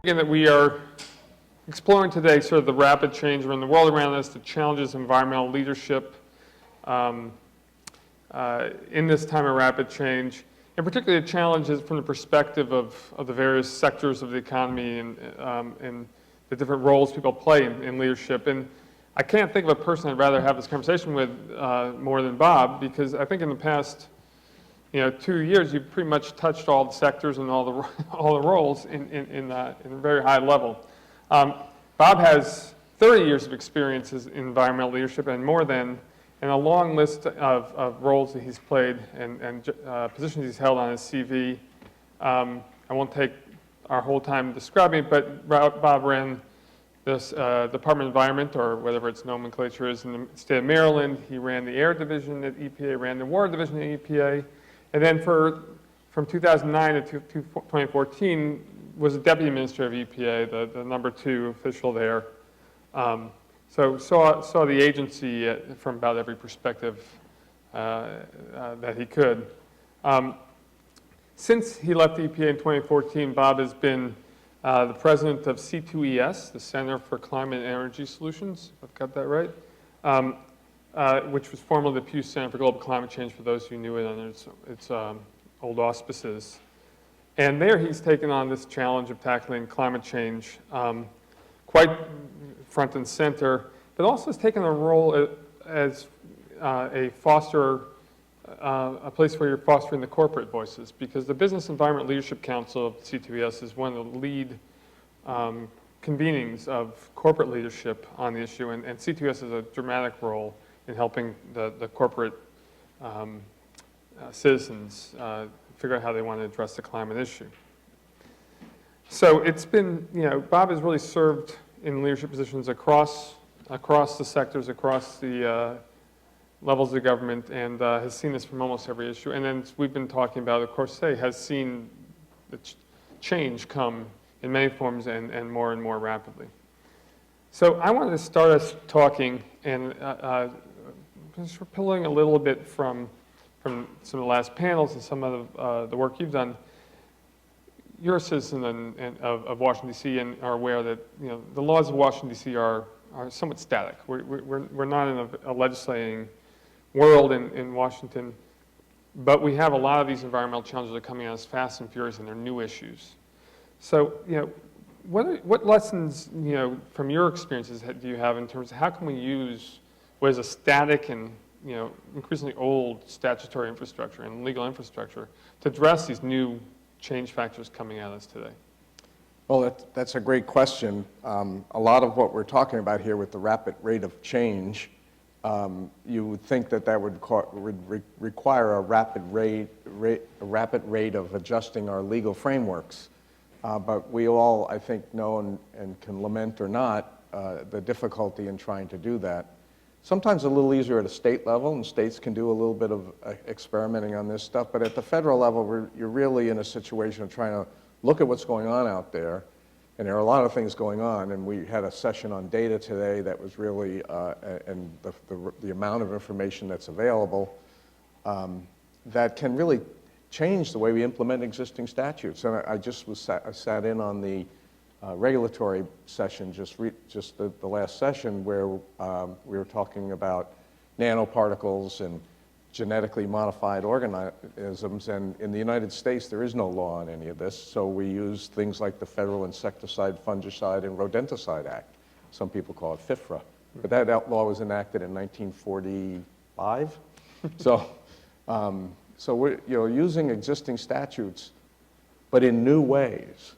Again, that we are exploring today sort of the rapid change around the world around us, the challenges of environmental leadership in this time of rapid change, and particularly the challenges from the perspective of the various sectors of the economy and the different roles people play in leadership. And I can't think of a person I'd rather have this conversation with more than Bob, because I think in the past 2 years, you've pretty much touched all the sectors and all the roles in a very high level. Bob has 30 years of experience in environmental leadership and more than, and a long list of roles that he's played and positions he's held on his CV. I won't take our whole time describing it, but Bob ran this Department of Environment, or whatever its nomenclature is, in the state of Maryland. He ran the Air Division at EPA, ran the Water Division at EPA. And then from 2009 to 2014 was the Deputy Minister of EPA, the #2 official there. So saw the agency from about every perspective that he could. Since he left EPA in 2014, Bob has been the president of C2ES, the Center for Climate and Energy Solutions, if I've got that right. Which was formerly the Pew Center for Global Climate Change, for those who knew it under its old auspices. And there he's taken on this challenge of tackling climate change quite front and center, but also has taken a role as a place where you're fostering the corporate voices, because the Business Environment Leadership Council of C2ES is one of the lead convenings of corporate leadership on the issue, and C2ES has a dramatic role in helping the corporate citizens figure out how they want to address the climate issue. So it's been, Bob has really served in leadership positions across the sectors, across the levels of the government, and has seen this from almost every issue. And then we've been talking about, of course, has seen the change come in many forms and more rapidly. So I wanted to start us talking, and just pulling a little bit from some of the last panels and some of the work you've done. You're a citizen of Washington, D.C., and are aware that the laws of Washington, D.C. are somewhat static. We're not in a legislating world in Washington, but we have a lot of these environmental challenges that are coming at us fast and furious, and they're new issues. So, what lessons, from your experiences do you have in terms of how can we use what is a static and increasingly old statutory infrastructure and legal infrastructure to address these new change factors coming at us today? Well, that's a great question. A lot of what we're talking about here with the rapid rate of change, you would think that would require a rapid rate of adjusting our legal frameworks. But we all, I think, know and can lament or not the difficulty in trying to do that. Sometimes a little easier at a state level, and states can do a little bit of experimenting on this stuff, but at the federal level, you're really in a situation of trying to look at what's going on out there, and there are a lot of things going on, and we had a session on data today that was really, and the amount of information that's available, that can really change the way we implement existing statutes. And I sat in on the regulatory session, just the last session, where we were talking about nanoparticles and genetically modified organisms, and in the United States there is no law on any of this, so we use things like the Federal Insecticide, Fungicide, and Rodenticide Act. Some people call it FIFRA, but that law was enacted in 1945. So we're using existing statutes, but in new ways,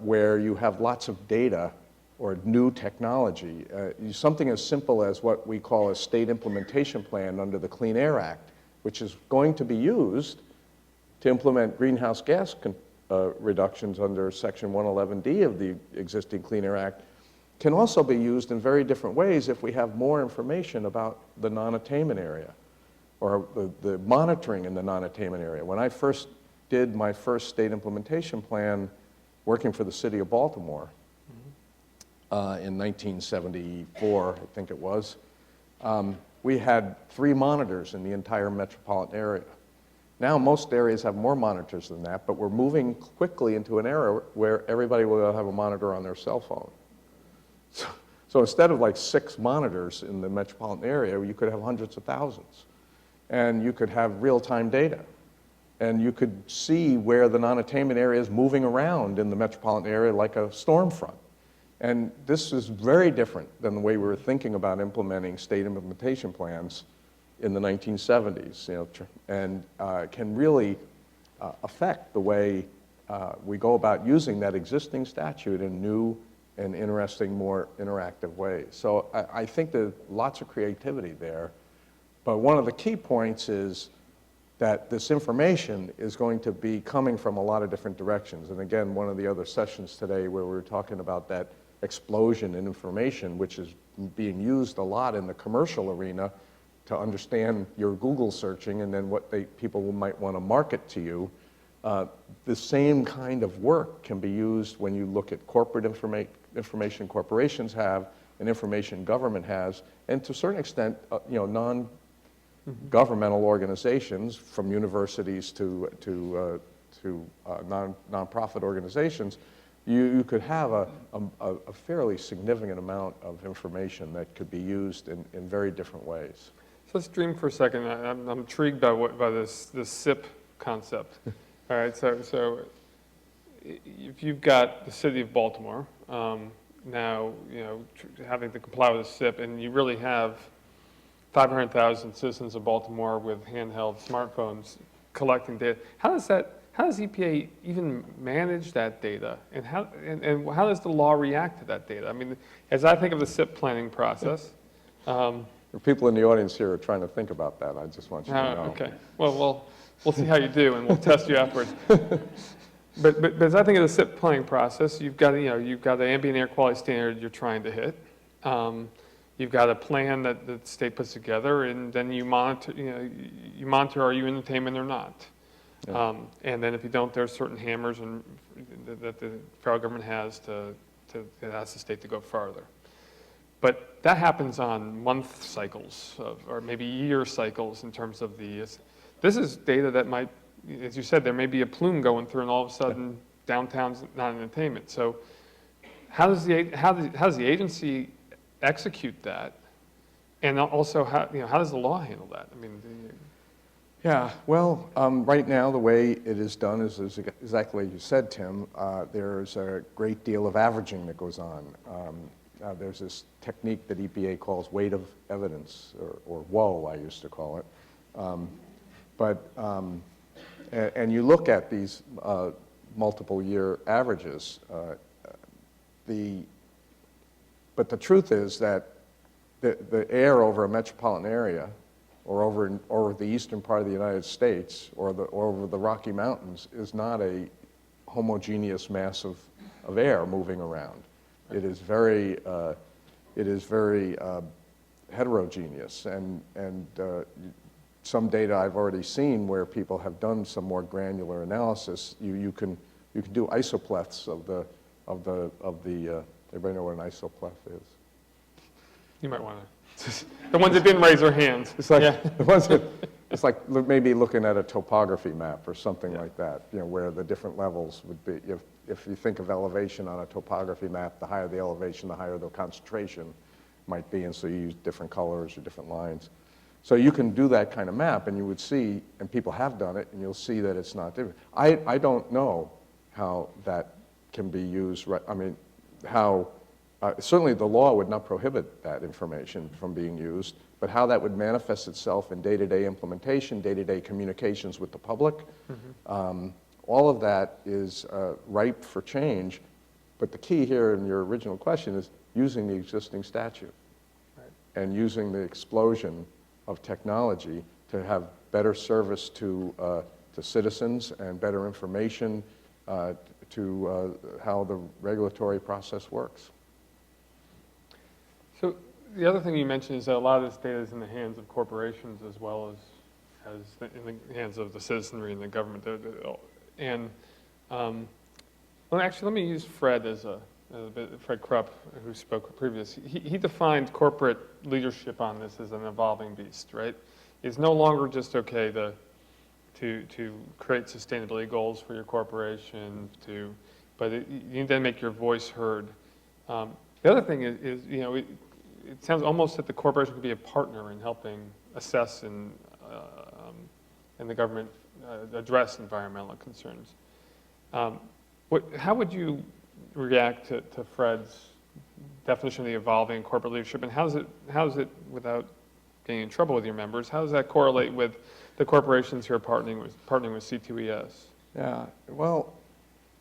where you have lots of data or new technology. Something as simple as what we call a state implementation plan under the Clean Air Act, which is going to be used to implement greenhouse gas reductions under Section 111D of the existing Clean Air Act, can also be used in very different ways if we have more information about the non-attainment area or the monitoring in the non-attainment area. When I first did my first state implementation plan working for the city of Baltimore, in 1974, I think it was, we had 3 monitors in the entire metropolitan area. Now most areas have more monitors than that, but we're moving quickly into an era where everybody will have a monitor on their cell phone. So instead of like 6 monitors in the metropolitan area, you could have hundreds of thousands. And you could have real-time data. And you could see where the non-attainment area is moving around in the metropolitan area like a storm front. And this is very different than the way we were thinking about implementing state implementation plans in the 1970s, and can really affect the way we go about using that existing statute in new and interesting, more interactive ways. So I think there's lots of creativity there. But one of the key points is that this information is going to be coming from a lot of different directions. And again, one of the other sessions today where we were talking about that explosion in information, which is being used a lot in the commercial arena to understand your Google searching and then what people might want to market to you. The same kind of work can be used when you look at corporate information corporations have and information government has, and to a certain extent, non-governmental organizations, from universities to non-profit organizations. You could have a fairly significant amount of information that could be used in very different ways. So let's dream for a second. I'm intrigued by this SIP concept. All right, so if you've got the city of Baltimore now, having to comply with a SIP, and you really have 500,000 citizens of Baltimore with handheld smartphones collecting data. How does EPA even manage that data, and how does the law react to that data? I mean, as I think of the SIP planning process. The people in the audience here are trying to think about that. I just want you to know. Okay. Well, we'll see how you do, and we'll test you afterwards. But as I think of the SIP planning process, you've got the ambient air quality standard you're trying to hit. You've got a plan that the state puts together, and then you monitor. You monitor, are you in attainment or not? Yeah. And then if you don't, there's certain hammers that the federal government has to ask the state to go farther. But that happens on month cycles or maybe year cycles in terms of this is data that might, as you said, there may be a plume going through and all of a sudden downtown's not in attainment. So how does the agency execute that? And also how does the law handle that? I mean, yeah, well, right now the way it is done is exactly as you said, Tim. There's a great deal of averaging that goes on. There's this technique that EPA calls weight of evidence, or WOE, I used to call it. And you look at these multiple year averages. But the truth is that the air over a metropolitan area, or over the eastern part of the United States, or over the Rocky Mountains, is not a homogeneous mass of air moving around. It is very heterogeneous, and some data I've already seen where people have done some more granular analysis. You can do isopleths of the everybody know what an isopleth is? You might want to. The ones that didn't raise their hands. It's like the ones that it's like maybe looking at a topography map or something like that. Where the different levels would be. If you think of elevation on a topography map, the higher the elevation, the higher the concentration might be, and so you use different colors or different lines. So you can do that kind of map, and you would see, and people have done it, and you'll see that it's not different. I don't know how that can be used. I mean, certainly the law would not prohibit that information from being used, but how that would manifest itself in day-to-day implementation, day-to-day communications with the public, all of that is ripe for change. But the key here in your original question is using the existing statute, right, and using the explosion of technology to have better service to citizens and better information to how the regulatory process works. So the other thing you mentioned is that a lot of this data is in the hands of corporations as well as in the hands of the citizenry and the government. And well, actually, let me use Fred Fred Krupp, who spoke previously. He defined corporate leadership on this as an evolving beast, right? It's no longer just, okay, the to create sustainability goals for your corporation, but you need to make your voice heard. The other thing is it sounds almost that the corporation could be a partner in helping assess and the government address environmental concerns. How would you react to Fred's definition of the evolving corporate leadership, and how's it, without getting in trouble with your members, how does that correlate with the corporations who are partnering with C2ES? Yeah, well,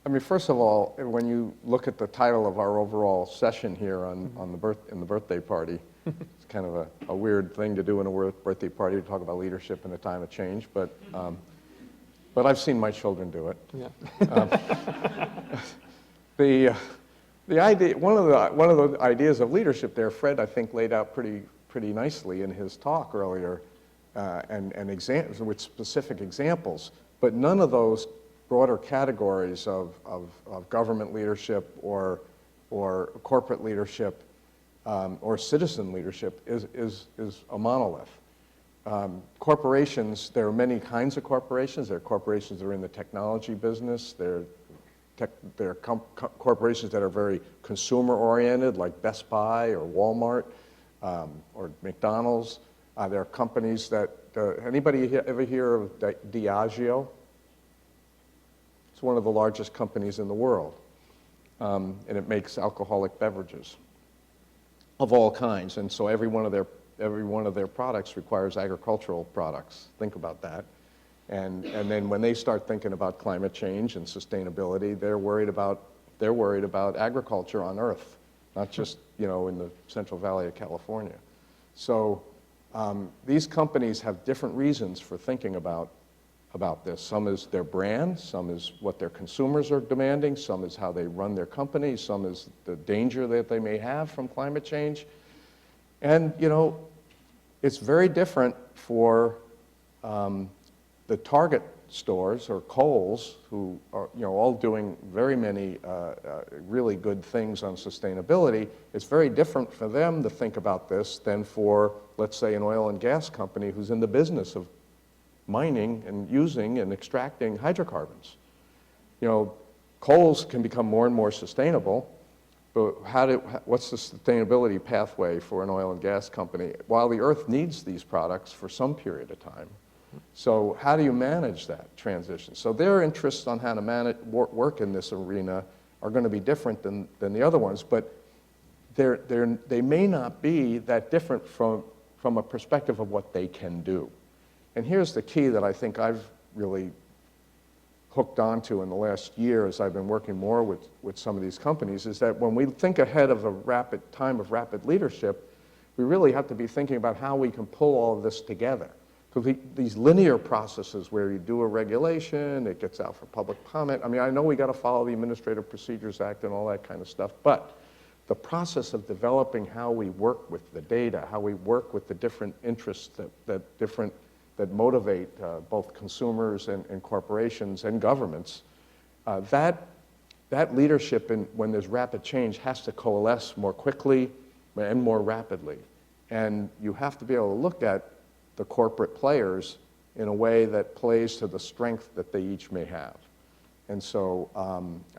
I mean, first of all, when you look at the title of our overall session here in the birthday party, it's kind of a weird thing to do in a birthday party to talk about leadership in a time of change, but I've seen my children do it. Yeah. The idea, one of the ideas of leadership there, Fred, I think, laid out pretty nicely in his talk earlier, and examples with specific examples. But none of those broader categories of government leadership or corporate leadership or citizen leadership is a monolith. Corporations, there are many kinds of corporations. There are corporations that are in the technology business. There are corporations that are very consumer-oriented, like Best Buy or Walmart or McDonald's. There are companies that, anybody ever hear of Diageo? It's one of the largest companies in the world, and it makes alcoholic beverages of all kinds. And so every one of their products requires agricultural products. Think about that. And then when they start thinking about climate change and sustainability, they're worried about agriculture on Earth, not just in the Central Valley of California. So these companies have different reasons for thinking about this. Some is their brand, some is what their consumers are demanding, some is how they run their company, some is the danger that they may have from climate change. And it's very different for the Target stores or Kohl's, who are all doing very many really good things on sustainability. It's very different for them to think about this than for, let's say, an oil and gas company who's in the business of mining and using and extracting hydrocarbons. Coals can become more and more sustainable, but what's the sustainability pathway for an oil and gas company while the Earth needs these products for some period of time? So how do you manage that transition? So their interests on how to work in this arena are going to be different than the other ones, but they may not be that different from a perspective of what they can do. And here's the key that I think I've really hooked onto in the last year as I've been working more with some of these companies, is that when we think ahead of a time of rapid leadership, we really have to be thinking about how we can pull all of this together. Because these linear processes where you do a regulation, it gets out for public comment. I mean, I know we got to follow the Administrative Procedures Act and all that kind of stuff, but the process of developing how we work with the data, how we work with the different interests that motivate both consumers and corporations and governments, that leadership when there's rapid change has to coalesce more quickly and more rapidly. And you have to be able to look at the corporate players in a way that plays to the strength that they each may have. And so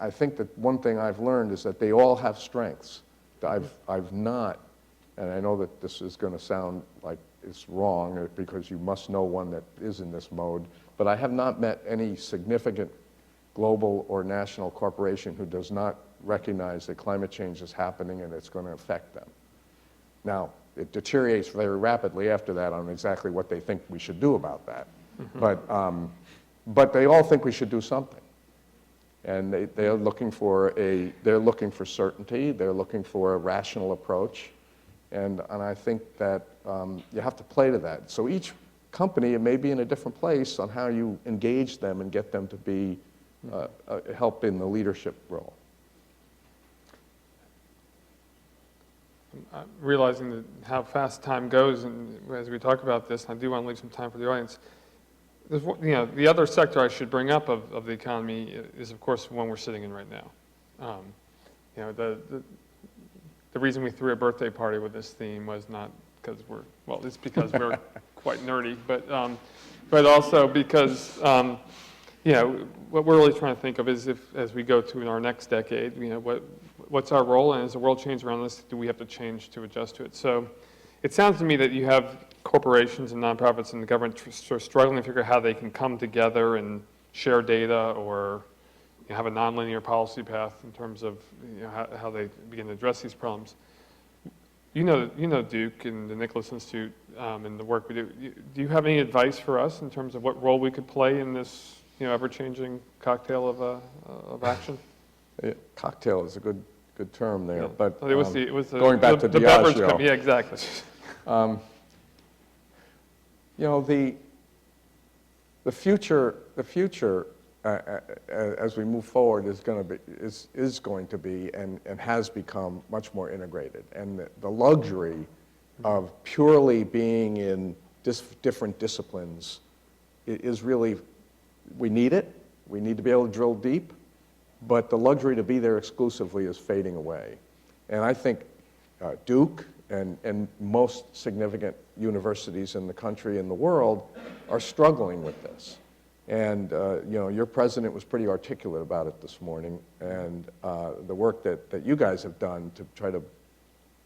I think that one thing I've learned is that they all have strengths. I've not, and I know that this is going to sound like it's wrong because you must know one that is in this mode, but I have not met any significant global or national corporation who does not recognize that climate change is happening and it's going to affect them. Now, it deteriorates very rapidly after that on exactly what they think we should do about that. Mm-hmm. But they all think we should do something. And they're looking for certainty, they're looking for a rational approach, and I think that you have to play to that. So each company, it may be in a different place on how you engage them and get them to be help in the leadership role. I'm realizing how fast time goes, and as we talk about this, I do want to leave some time for the audience. The other sector I should bring up of the economy is, of course, the one we're sitting in right now. The reason we threw a birthday party with this theme was not because it's because we're quite nerdy, but but also because, you know, what we're really trying to think of is if, as we go to our next decade, you know, what's our role, and as the world changes around us, do we have to change to adjust to it? So it sounds to me that you have corporations and nonprofits and the government sort of struggling to figure out how they can come together and share data or have a nonlinear policy path in terms of, you know, how they begin to address these problems. You know Duke and the Nicholas Institute and the work we do. Do you have any advice for us in terms of what role we could play in this, you know, ever-changing cocktail of action? Yeah, cocktail is a good term there, Yeah. but It was the, going back to the beverage Diageo. company. Yeah, exactly. You know, the future as we move forward is going to be and has become much more integrated. And the luxury of purely being in different disciplines is really, we need it. We need to be able to drill deep, but the luxury to be there exclusively is fading away. And I think Duke and most significant universities in the country and the world are struggling with this. And you know, your president was pretty articulate about it this morning, and the work that you guys have done to try to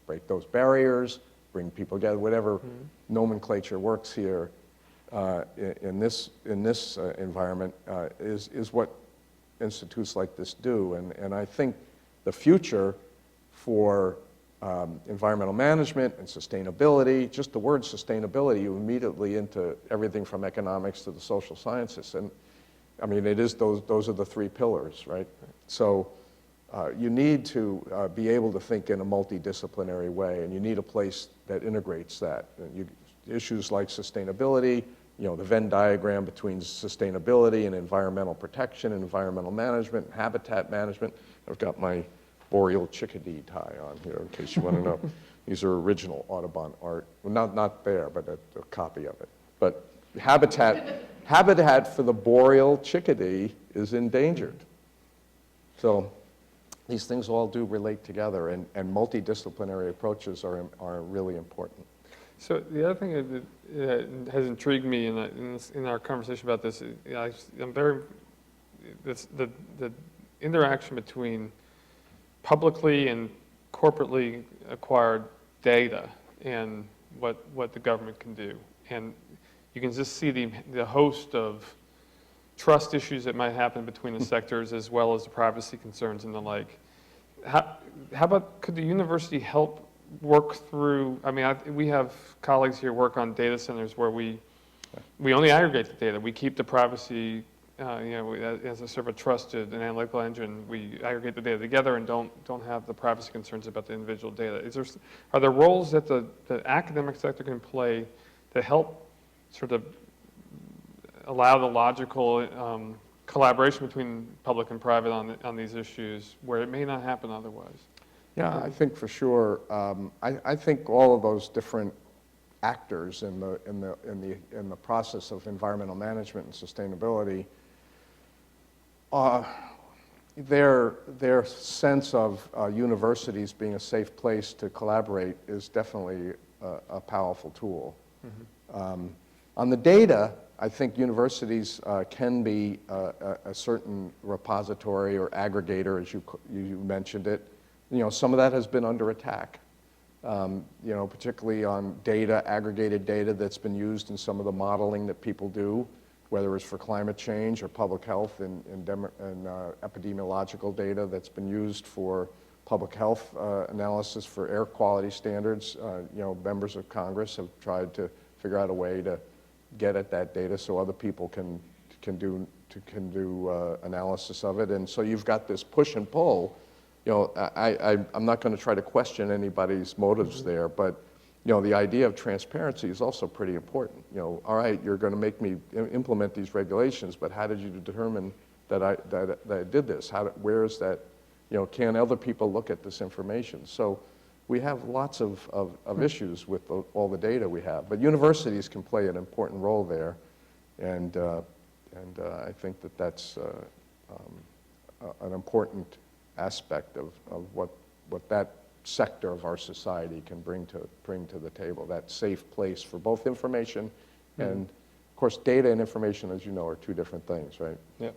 break those barriers, bring people together, whatever nomenclature works here in this environment is what institutes like this do. And I think the future for environmental management and sustainability, just the word sustainability, you immediately into everything from economics to the social sciences. And I mean, it is those are the three pillars, right? So you need to be able to think in a multidisciplinary way, and you need a place that integrates that. Issues like sustainability, you know, the Venn diagram between sustainability and environmental protection, and environmental management, habitat management. I've got my boreal chickadee tie on here, in case you want to know. These are original Audubon art. Well, not there, but a copy of it. But habitat for the boreal chickadee is endangered. So these things all do relate together, and multidisciplinary approaches are really important. So the other thing that has intrigued me in our conversation about this, the interaction between publicly and corporately acquired data and what the government can do. And you can just see the host of trust issues that might happen between the sectors, as well as the privacy concerns and the like. How about, could the university help work through, I mean, we have colleagues here work on data centers where we only aggregate the data. We keep the privacy, you know, as a sort of a trusted and analytical engine. We aggregate the data together and don't have the privacy concerns about the individual data. Are there roles that the academic sector can play to help sort of allow the logical collaboration between public and private on these issues where it may not happen otherwise? Yeah, I think for sure. I think all of those different actors in the process of environmental management and sustainability, their sense of universities being a safe place to collaborate is definitely a powerful tool. Mm-hmm. On the data, I think universities can be a certain repository or aggregator, as you mentioned it. You know, some of that has been under attack. You know, particularly on data, aggregated data that's been used in some of the modeling that people do, whether it's for climate change or public health and epidemiological data that's been used for public health analysis for air quality standards. You know, members of Congress have tried to figure out a way to get at that data so other people can do analysis of it. And so you've got this push and pull. You know, I'm not going to try to question anybody's motives there, but you know, the idea of transparency is also pretty important. You know, all right, you're going to make me implement these regulations, but how did you determine that I did this? Where is that? You know, can other people look at this information? So we have lots of issues with all the data we have, but universities can play an important role there, and I think that's an important aspect of what that sector of our society can bring to the table, that safe place for both information and course, data and information, as you know, are two different things, right? Yeah.